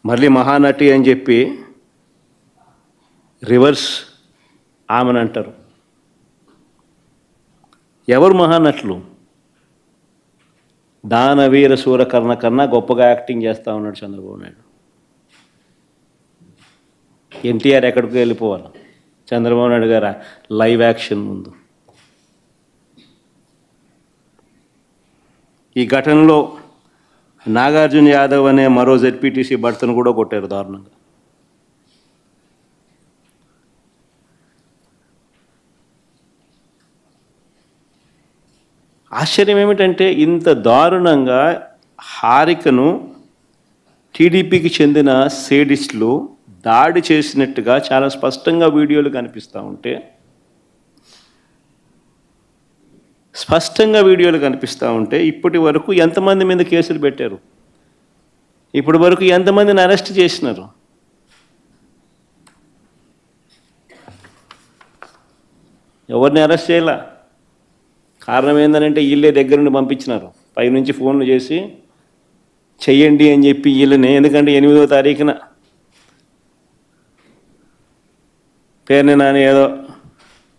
మళ్ళీ మహానటి అని చెప్పి రివర్స్ ఆమెను అంటారు. ఎవరు మహానటులు? దానవీర సూరకర్ణ కన్నా గొప్పగా యాక్టింగ్ చేస్తూ ఉన్నాడు చంద్రబాబు నాయుడు. ఎన్టీఆర్ ఎక్కడికి వెళ్ళిపోవాలి, చంద్రబాబు నాయుడు గారు లైవ్ యాక్షన్ ముందు. ఈ ఘటనలో నాగార్జున యాదవ్ అనే మరో జెడ్పీటీసీ భర్తను కూడా కొట్టారు దారుణంగా. ఆశ్చర్యం ఏమిటంటే ఇంత దారుణంగా హారికను టీడీపీకి చెందిన సేడిస్టులు దాడి చేసినట్టుగా చాలా స్పష్టంగా వీడియోలు కనిపిస్తూ ఉంటే, ఇప్పటి వరకు ఎంతమంది మీద కేసులు పెట్టారు? ఇప్పటి వరకు ఎంతమందిని అరెస్ట్ చేసినారు? ఎవరిని అరెస్ట్ చేయాల? కారణం ఏంటంటే వీళ్ళే దగ్గర నుండి పంపించినారు, పైనుంచి ఫోన్లు చేసి చెయ్యండి అని చెప్పి వీళ్ళని. ఎందుకంటే 8వ తారీఖున పేరుని నాని ఏదో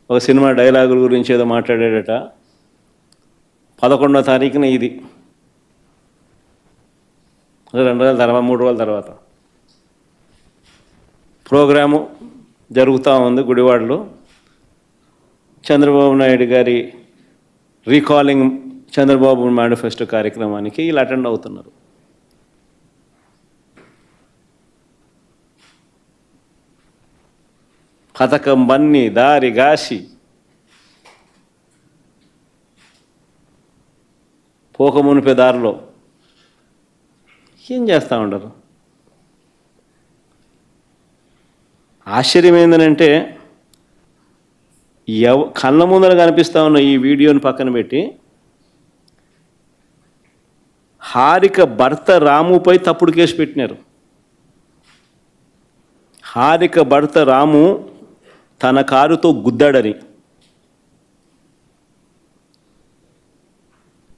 ఒక సినిమా డైలాగుల గురించి ఏదో మాట్లాడాడట. 11వ తారీఖున ఇది 2 రోజుల తర్వాత 3 రోజుల తర్వాత ప్రోగ్రాము జరుగుతూ ఉంది గుడివాడలో. చంద్రబాబు నాయుడు గారి రీకాలింగ్ చంద్రబాబు మేనిఫెస్టో కార్యక్రమానికి వీళ్ళు అటెండ్ అవుతున్నారు. పథకం బన్ని దారి గాసి పోకమునిపే దారిలో ఏం చేస్తూ ఉండరు? ఆశ్చర్యం ఏంటంటే కళ్ళ ముందర కనిపిస్తూ ఉన్న ఈ వీడియోని పక్కన పెట్టి హారిక భర్త రాముపై తప్పుడు కేసు పెట్టినారు. హారిక భర్త రాము తన కారుతో గుద్దాడని.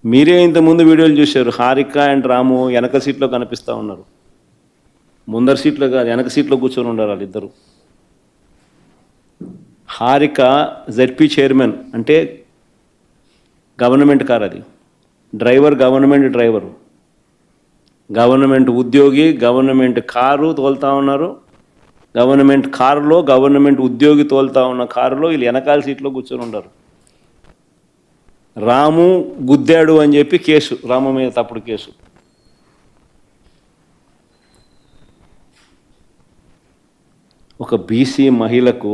మీరే ఇంతకుముందు వీడియోలు చూశారు. హారిక అండ్ రాము వెనక సీట్లో కనిపిస్తూ ఉన్నారు, ముందర సీట్లో కాదు వెనక సీట్లో కూర్చొని ఉన్నారు వాళ్ళిద్దరు. హారిక జెడ్పీ చైర్మన్ అంటే గవర్నమెంట్ కారు, అది డ్రైవర్ గవర్నమెంట్ డ్రైవరు, గవర్నమెంట్ ఉద్యోగి, గవర్నమెంట్ కారు తోలుతూ ఉన్నారు. గవర్నమెంట్ కారులో గవర్నమెంట్ ఉద్యోగి తోలుతూ ఉన్న కారులో వీళ్ళు వెనకాల సీట్లో కూర్చొని ఉన్నారు. రాము గుద్దాడు అని చెప్పి కేసు, రాము మీద తప్పుడు కేసు. ఒక బీసీ మహిళకు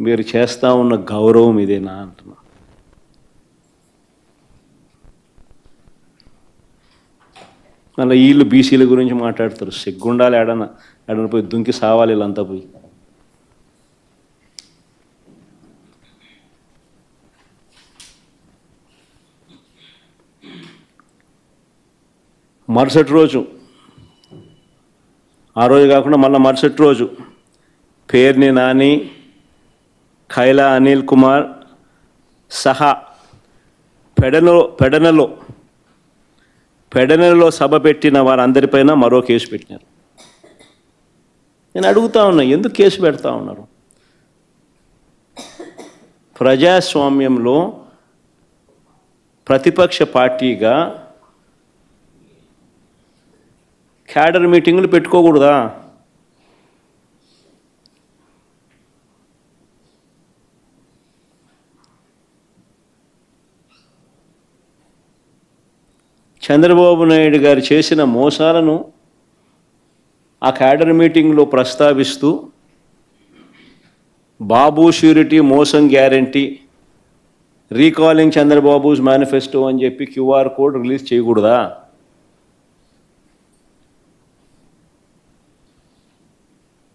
మీరు చేస్తూ ఉన్న గౌరవం ఇదేనా అంటున్నా. మళ్ళీ వీళ్ళు బీసీల గురించి మాట్లాడతారు. సిగ్గుండాలి, ఎడన పోయి దుంకి సావాలి వీళ్ళంతా పోయి. మరుసటి రోజు, ఆ రోజు కాకుండా మళ్ళీ మరుసటి రోజు పేర్ని నాని, ఖైలా అనిల్ కుమార్ సహా పెడనలో సభ పెట్టిన వారందరిపైన మరో కేసు పెట్టినారు. నేను అడుగుతా ఉన్నా, ఎందుకు కేసు పెడతా ఉన్నారు? ప్రజాస్వామ్యంలో ప్రతిపక్ష పార్టీగా క్యాడర్ మీటింగులు పెట్టుకోకూడదా? చంద్రబాబు నాయుడు గారు చేసిన మోసాలను ఆ క్యాడర్ మీటింగ్లో ప్రస్తావిస్తూ బాబు ష్యూరిటీ మోసం గ్యారంటీ, రీకాలింగ్ చంద్రబాబుస్ మేనిఫెస్టో అని చెప్పి QR కోడ్ రిలీజ్ చేయకూడదా?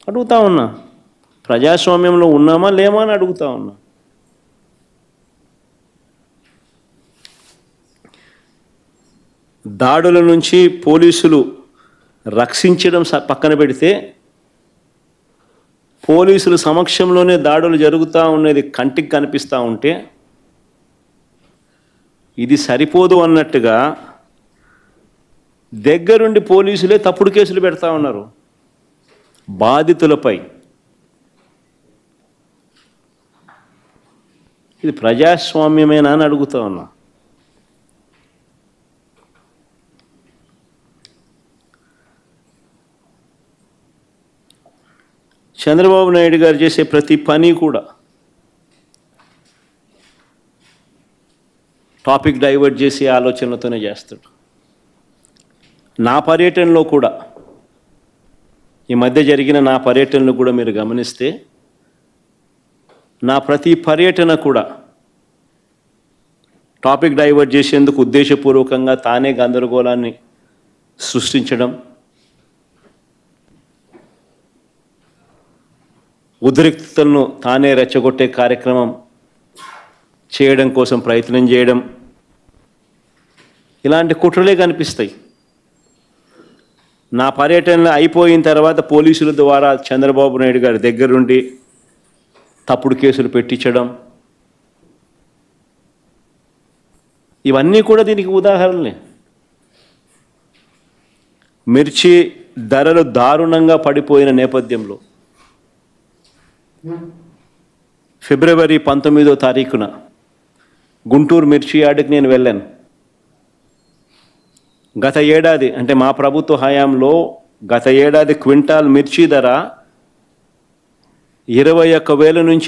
అడుగుతా ఉన్నా. ప్రజాస్వామ్యంలో ఉన్నామా లేమా అని అడుగుతా ఉన్నా. దాడుల నుంచి పోలీసులు రక్షించడం పక్కన పెడితే, పోలీసుల సమక్షంలోనే దాడులు జరుగుతూ ఉన్నది కంటికి కనిపిస్తూ ఉంటే, ఇది సరిపోదు అన్నట్టుగా దగ్గరుండి పోలీసులే తప్పుడు కేసులు పెడతా ఉన్నారు బాధితులపై. ఇది ప్రజాస్వామ్యమేనా అని అడుగుతా ఉన్నా. చంద్రబాబు నాయుడు గారు చేసే ప్రతి పని కూడా టాపిక్ డైవర్ట్ చేసే ఆలోచనలతోనే చేస్తాడు. నా పర్యటనలో కూడా, ఈ మధ్య జరిగిన నా పర్యటనలు కూడా మీరు గమనిస్తే, నా ప్రతి పర్యటన కూడా టాపిక్ డైవర్ట్ చేసేందుకు ఉద్దేశపూర్వకంగా తానే గందరగోళాన్ని సృష్టించడం, ఉద్రిక్తతలను తానే రెచ్చగొట్టే కార్యక్రమం చేయడం కోసం ప్రయత్నం చేయడం, ఇలాంటి కుట్రలే కనిపిస్తాయి. నా పర్యటన అయిపోయిన తర్వాత పోలీసుల ద్వారా చంద్రబాబు నాయుడు గారి దగ్గరుండి తప్పుడు కేసులు పెట్టించడం, ఇవన్నీ కూడా దీనికి ఉదాహరణలే. మిర్చి ధరలు దారుణంగా పడిపోయిన నేపథ్యంలో ఫిబ్రవరి 19వ తారీఖున గుంటూరు మిర్చి యార్డుకి నేను వెళ్ళాను. గత ఏడాది, అంటే మా ప్రభుత్వ హయాంలో గత ఏడాది క్వింటాల్ మిర్చి ధర 21,000 నుంచి